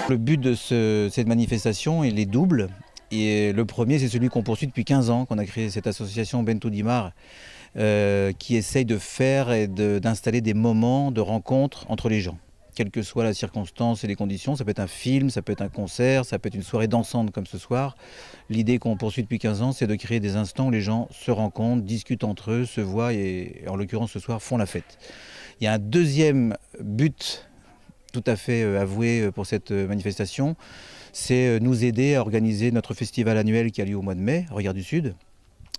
Le but de cette manifestation, il est double. Et le premier, c'est celui qu'on poursuit depuis 15 ans, qu'on a créé cette association Bentou Dimar, qui essaye de faire et d'installer des moments de rencontre entre les gens. Quelle que soit la circonstance et les conditions, ça peut être un film, ça peut être un concert, ça peut être une soirée dansante comme ce soir. L'idée qu'on poursuit depuis 15 ans, c'est de créer des instants où les gens se rencontrent, discutent entre eux, se voient et en l'occurrence ce soir font la fête. Il y a un deuxième but tout à fait avoué pour cette manifestation, c'est nous aider à organiser notre festival annuel qui a lieu au mois de mai, Regard du Sud,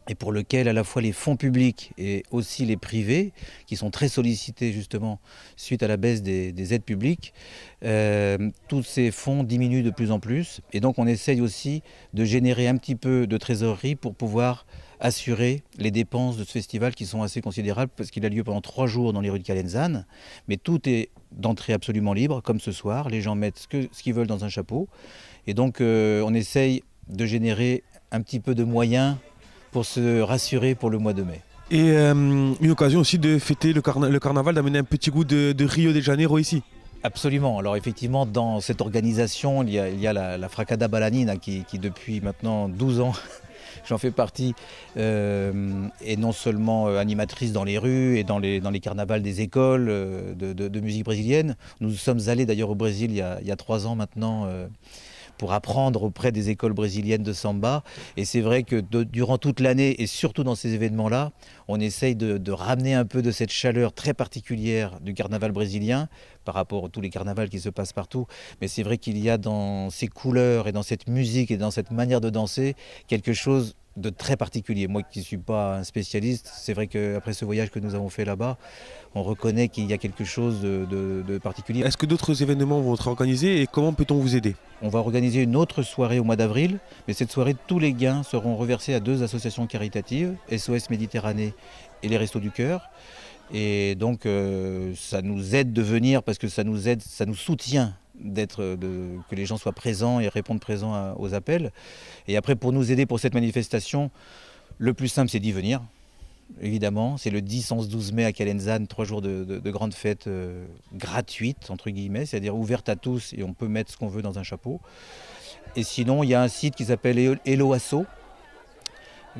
et pour lequel à la fois les fonds publics et aussi les privés, qui sont très sollicités justement suite à la baisse des aides publiques, tous ces fonds diminuent de plus en plus. Et donc on essaye aussi de générer un petit peu de trésorerie pour pouvoir assurer les dépenses de ce festival qui sont assez considérables parce qu'il a lieu pendant 3 jours dans les rues de Calenzane. Mais tout est d'entrée absolument libre, comme ce soir. Les gens mettent ce qu'ils veulent dans un chapeau. Et donc on essaye de générer un petit peu de moyens pour se rassurer pour le mois de mai. Et une occasion aussi de fêter le carnaval, d'amener un petit goût de Rio de Janeiro ici. Absolument. Alors effectivement, dans cette organisation, il y a la Fracada Balanina qui depuis maintenant 12 ans, j'en fais partie, est non seulement animatrice dans les rues et dans les carnavals des écoles de musique brésilienne. Nous sommes allés d'ailleurs au Brésil il y a 3 ans maintenant pour apprendre auprès des écoles brésiliennes de samba. Et c'est vrai que durant toute l'année, et surtout dans ces événements-là, on essaye de ramener un peu de cette chaleur très particulière du carnaval brésilien par rapport à tous les carnavals qui se passent partout. Mais c'est vrai qu'il y a dans ces couleurs et dans cette musique et dans cette manière de danser quelque chose de très particulier. Moi qui ne suis pas un spécialiste, c'est vrai qu'après ce voyage que nous avons fait là-bas, on reconnaît qu'il y a quelque chose de particulier. Est-ce que d'autres événements vont être organisés et comment peut-on vous aider? On va organiser une autre soirée au mois d'avril, mais cette soirée, tous les gains seront reversés à 2 associations caritatives, SOS Méditerranée et les Restos du Cœur. Et donc ça nous aide de venir parce que ça nous aide, ça nous soutient que les gens soient présents et répondent présents aux appels. Et après, pour nous aider pour cette manifestation, le plus simple, c'est d'y venir. Évidemment, c'est le 10, 11, 12 mai à Calenzane, 3 jours de grandes fêtes gratuites, entre guillemets, c'est-à-dire ouvertes à tous et on peut mettre ce qu'on veut dans un chapeau. Et sinon, il y a un site qui s'appelle Hello Asso,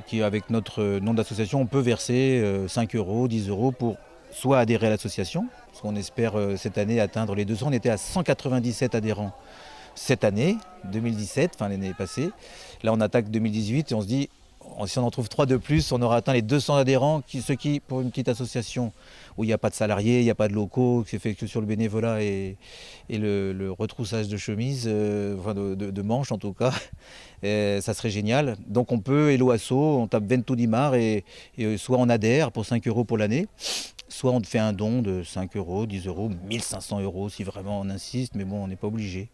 qui avec notre nom d'association, on peut verser 5 €, 10 € pour soit adhérer à l'association, parce qu'on espère cette année atteindre les 200. On était à 197 adhérents cette année, 2017, enfin l'année passée. Là, on attaque 2018 et on se dit, si on en trouve 3 de plus, on aura atteint les 200 adhérents, ce qui, pour une petite association où il n'y a pas de salariés, il n'y a pas de locaux, qui est fait que sur le bénévolat et le retroussage de chemises, enfin de manches en tout cas, ça serait génial. Donc on peut, Hello Asso, on tape Bentou Dimar et soit on adhère pour 5 € pour l'année, soit on fait un don de 5 €, 10 €, 1 500 € si vraiment on insiste, mais bon, on n'est pas obligé.